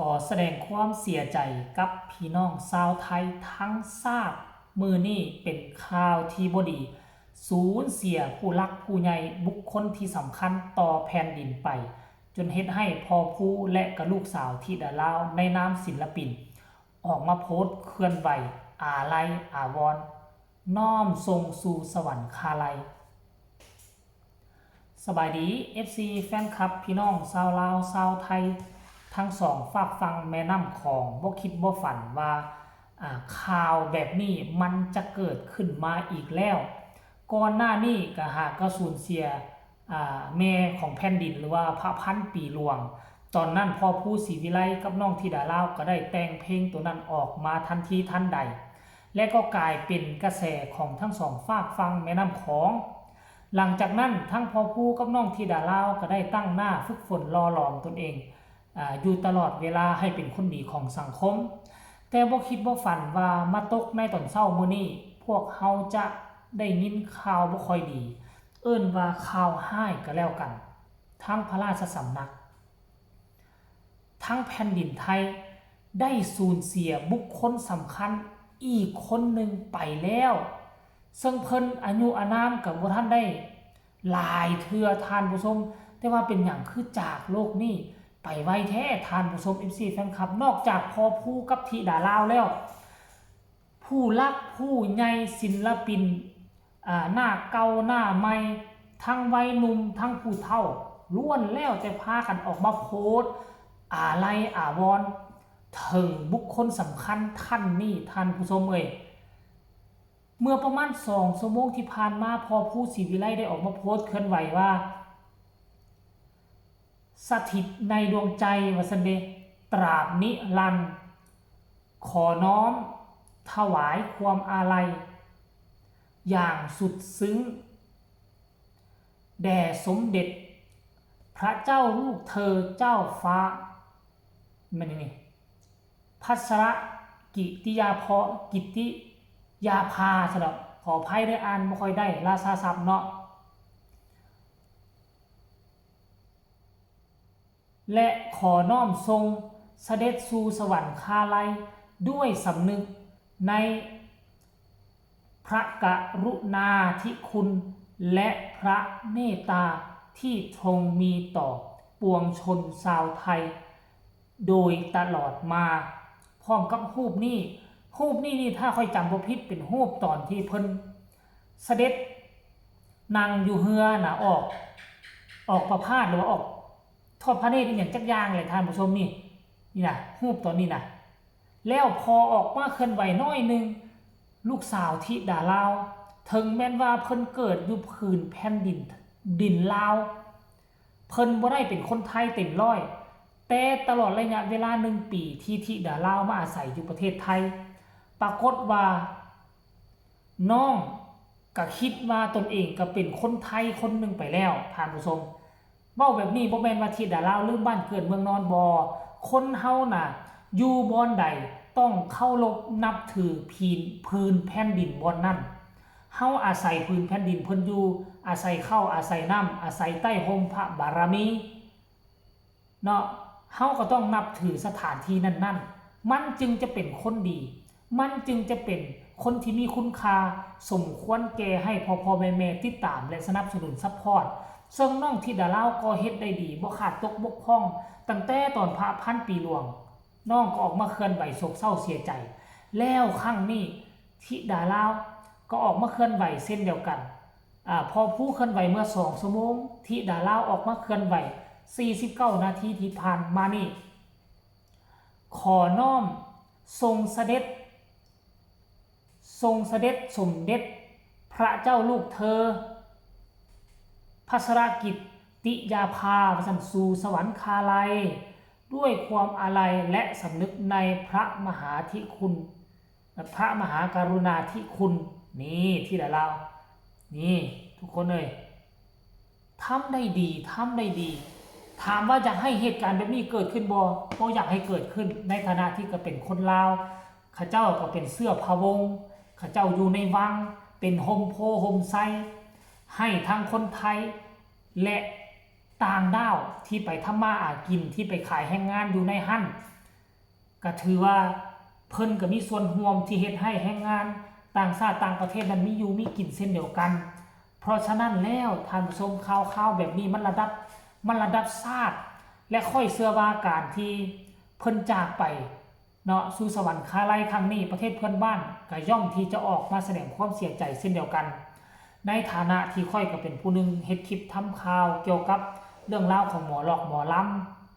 ขอแสดงความเสียใจกับพี่น้องชาวไทยทั้งชาติมือนี้เป็นข่าวที่บ่ดีสูญเสียผู้รักผู้ใหญ่บุคคลที่สำคัญต่อแผ่นดินไปจนเฮ็ดให้พ่อผู้และก็ลูกสาวที่ดาลาวในนามศิลปินออกมาโพสต์เคลื่อนไหวอาลัยอาวรณ์น้อมทรงสู่สวรรคาลัยสบายดี FC แฟนคลับพี่น้องชาวลาวชาวไทยทั้งสองฝากฟังแม่น้ำของบ่คิดบ่ฝันว่าข่าวแบบนี้มันจะเกิดขึ้นมาอีกแล้วก่อนหน้านี้ก็หากก็สูญเสียแม่ของแผ่นดินหรือว่าพระพันปีหลวงตอนนั้นพ่อผู้ศรีวิไลกับน้องธิดาลาวก็ได้แต่งเพลงตัวนั้นออกมาทันทีทันใดและก็กลายเป็นกระแสของทั้งสองฝากฟังแม่น้ำของหลังจากนั้นทั้งพ่อผู้กับน้องธิดาลาวก็ได้ตั้งหน้าฝึกฝนรอหลอมตนเองอยู่ตลอดเวลาให้เป็นคนดีของสังคมแต่บ่คิดบ่ฝันว่ามาตกในตอนเช้ามื้อนี้พวกเฮาจะได้ยินข่าวบ่ค่อยดีเอิ้นว่าข่าวร้ายก็แล้วกันทั้งพระราชสำนักทั้งแผ่นดินไทยได้สูญเสียบุคคลสำคัญอีกคนหนึ่งไปแล้วซึ่งเพิ่นอายุอานามกับบ่ทันได้หลายเทื่อทานผู้ชมแต่ว่าเป็นหยังคือจากโลกนี้ไปไวแท้ทานผู้ชม FC แฟนคลับนอกจากพอผู้กับธิดาลาวแล้วผู้รักผู้ใหญ่ศิลปินหน้าเก่าหน้าใหม่ทั้งวัยหนุ่มทั้งผู้เฒ่าล้วนแล้วแต่พากันออกมาโพสต์อาลัยอาวรณ์ถึงบุคคลสำคัญท่านนี้ท่านผู้ชมเมื่อประมาณ2 ชั่วโมงที่ผ่านมาพอผู้ศรีวิไลได้ออกมาโพสต์เคลื่อนไหวว่าสถิตในดวงใจวสันเดตราบนิรันดร์ขอน้อมถวายความอาลัยอย่างสุดซึ้งแด่สมเด็จพระเจ้าลูกเธอเจ้าฟ้ามันนี่พัสรกิติยาพอกิติยาภาสำหรับขออภัยได้อ่านไม่ค่อยได้ราชาศัพท์เนาะและขอน้อมทรงเสด็จสู่สวรรคาลัยด้วยสำนึกในพระกรุณาธิคุณและพระเมตตาที่ทรงมีต่อปวงชนชาวไทยโดยตลอดมาพร้อมกับรูปนี้นี่ถ้าค่อยจำบ่ผิดเป็นรูปตอนที่เพิ่นเสด็จนั่งอยู่เฮือน่ะออกประพาสหรือว่าออกทอดพระเนตรอย่างจักอย่างเลยท่านผู้ชมนี่นะรูปตอนนี้นะแล้วพอออกมาเคลื่อนไหวน้อยนึงลูกสาวธิดาลาวถึงแม้นว่าเพิ่นเกิดอยู่พื้นแผ่นดินลาวเพิ่นบ่ได้เป็นคนไทยเต็มร้อยแต่ตลอดระยะเวลา1 ปีที่ธิดาลาวมาอาศัยอยู่ประเทศไทยปรากฏว่าน้องก็คิดว่าตนเองก็เป็นคนไทยคนหนึ่งไปแล้วท่านผู้ชมเว้าแบบนี้บ่แม่นว่าธิดาลาวลืมบ้านเกิดเมืองนอนบ่คนเฮาน่ะอยู่บ่อนใดต้องเคารพนับถือพื้นแผ่นดินบ่อนนั้นเฮาอาศัยพื้นแผ่นดินเพิ่นอยู่อาศัยข้าวอาศัยน้ำอาศัยใต้ห่มพระบารมีเนาะเฮาก็ต้องนับถือสถานที่นั้นๆมันจึงจะเป็นคนดีมันจึงจะเป็นคนที่มีคุณค่าสมควรแก่ให้พ่อแม่ติดตามและสนับสนุนซัพพอร์ตซึ่งน้องธิดาลาวก็เฮ็ดได้ดีบ่ขาดตกบกพร่องตั้งแต่ตอนพระพันปีหลวงน้องก็ออกมาเคลื่อนไหวโศกเศร้าเสียใจแล้วครั้งนี้ธิดาลาวก็ออกมาเคลื่อนไหวเช่นเดียวกันพอผู้เคลื่อนไหวเมื่อ2 ชั่วโมงธิดาลาวออกมาเคลื่อนไหว49 นาทีที่ผ่านมานี่ขอน้อมทรงเสด็จสมเด็จพระเจ้าลูกเธอพัสรกิติยาภาสู่สวรรคาลัยด้วยความอาลัยและสำนึกในพระมหาธิคุณพระมหากรุณาธิคุณนี่ที่เรานี่ทุกคนเลยทำได้ดีถามว่าอยากให้เหตุการณ์แบบนี้เกิดขึ้นบ่อยากให้เกิดขึ้นในฐานะที่ก็เป็นคนลาวข้าเจ้าก็เป็นเสื้อพระวงศ์ข้าเจ้าอยู่ในวังเป็นโฮมโพโฮมไซให้ทั้งคนไทยและต่างด้าวที่ไปทำมาหากินที่ไปขายแรงงานอยู่ในหั่น ก็ถือว่าเพิ่นก็มีส่วนร่วมที่เฮ็ดให้แรงงานต่างชาติต่างประเทศนั้นมีอยู่มีกินเช่นเดียวกันเพราะฉะนั้นแล้วท่านผู้ชมข่าวแบบนี้มันระดับชาติและค่อยเชื่อว่าการที่เพิ่นจากไปเนาะสู่สวรรคาลัยครั้งนี้ประเทศเพื่อนบ้านก็ย่อมที่จะออกมาแสดงความเสียใจเช่นเดียวกันในฐานะที่ค่อยก็เป็นผู้นึงเฮ็ดคลิปทำข่าวเกี่ยวกับเรื่องราวของหมอหลอกหมอล้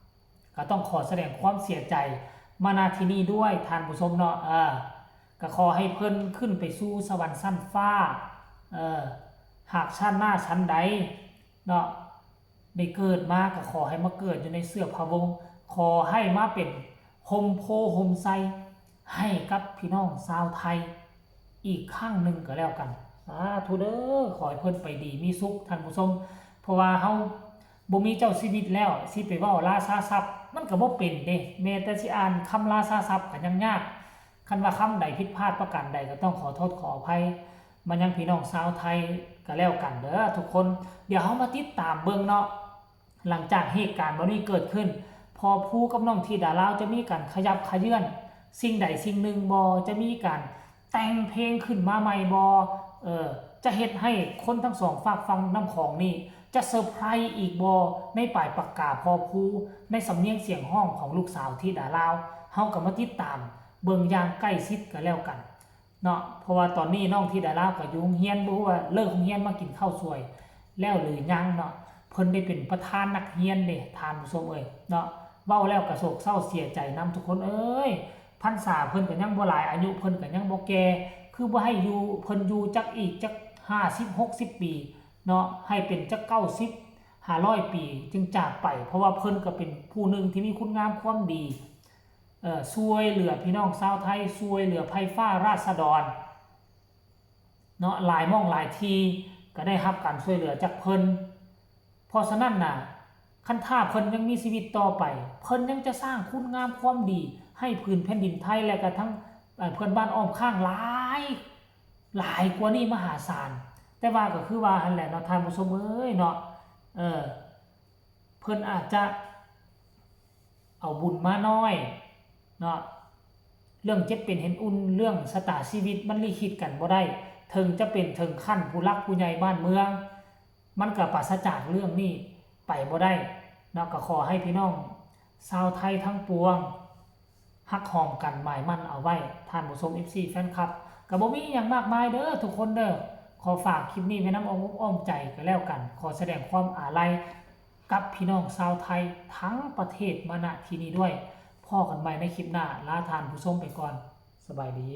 ำก็ต้องขอแสดงความเสียใจมาณที่นี้ด้วยท่านผู้ชมเนาะก็ขอให้เพิ่นขึ้นไปสู่สวรรค์ชั้นฟ้าหากชาติหน้าชั้นใดเนาะได้เกิดมาก็ขอให้มาเกิดอยู่ในเสื้อพระวงศ์ขอให้มาเป็นโฮมโพโฮมไซให้กับพี่น้องชาวไทยอีกข้างหนึ่งก็แล้วกันสาธุเด้อขอให้เพิ่นไปดีมีสุขท่านผู้ชมเพราะว่าเฮาบ่มีเจ้าชีวิตแล้วสิไปเว้าราชาศัพท์มันก็บ่เป็นเด้แม้แต่สิอ่านคำราชาศัพท์ก็ยังยากคันว่าคำใดผิดพลาดประการใดก็ต้องขอโทษขออภัยมันยังพี่น้องชาวไทยก็แล้วกันเด้อทุกคนเดี๋ยวเฮามาติดตามเบิ่งเนาะหลังจากเหตุการณ์บ่นี้เกิดขึ้นพอผู้กับน้องธิดาลาวจะมีการขยับขยื่นสิ่งใดสิ่งหนึ่งบ่จะมีการแต่งเพลงขึ้นมาใหม่บ่จะเฮ็ดให้คนทั้งสองฝากฟังน้ำของนี่จะเซอร์ไพรส์อีกบ่ในปลายปากกาพอผู้ในสำเนียงเสียงห้องของลูกสาวธิดาลาวเฮาก็มาติดตามเบิ่งอย่างใกล้ชิดกันแล้วกันเนาะเพราะว่าตอนนี้น้องธิดาลาวก็อยู่โรงเรียนบ่รู้ว่าเลิกโรงเรียนมากินข้าวสวยแล้วหรือยังเนาะเพิ่นได้เป็นประธานนักเรียนเด้ท่านผู้ชมเอ้ยเนาะเว้าแล้วก็โศกเศร้าเสียใจนำทุกคนเอ้ยพรรษาเพิ่นก็ยังบ่หลายอายุเพิ่นก็ยังบ่แก่คือบ่ให้อยู่เพิ่นอยู่จักอีกจัก50-60 ปีเนาะให้เป็นจัก90-500 ปีจึงจากไปเพราะว่าเพิ่นก็เป็นผู้หนึ่งที่มีคุณงามความดีช่วยเหลือพี่น้องชาวไทยช่วยเหลือไผฟ้าราษฎรเนาะหลายม่องหลายทีก็ได้รับการช่วยเหลือจากเพิ่นเพราะฉะนั้นน่ะคันถ้าเพิ่นยังมีชีวิตต่อไปเพิ่นยังจะสร้างคุณงามความดีให้พื้นแผ่นดินไทยและก็ทั้งเพื่อนบ้านอ้อมข้างหลายกว่านี้มหาศาลแต่ว่าก็คือว่าหั่นแหละเนาะท่านผู้ชมเอ้ยเนาะเพิ่นอาจจะเอาบุญมาน้อยเนาะเรื่องเจ็บเป็นเห็นอุ่นเรื่องชะตาชีวิตมันลิขิตกันบ่ได้ถึงจะเป็นถึงขั้นผู้รักผู้ใหญ่บ้านเมืองมันก็ปราศจากเรื่องนี้ไปบ่ได้เนาะก็ขอให้พี่น้องชาวไทยทั้งปวงฮักหอมกันหมายมั่นเอาไว้ท่านผู้ชม FC แฟนคลับก็บ่มีหยังมากมายเด้อทุกคนเด้อขอฝากคลิปนี้ไว้นำอ้อมใจก็แล้วกันขอแสดงความอาลัยกับพี่น้องชาวไทยทั้งประเทศมาณที่นี้ด้วยพอกันใหม่ในคลิปหน้าลาท่านผู้ชมไปก่อนสบายดี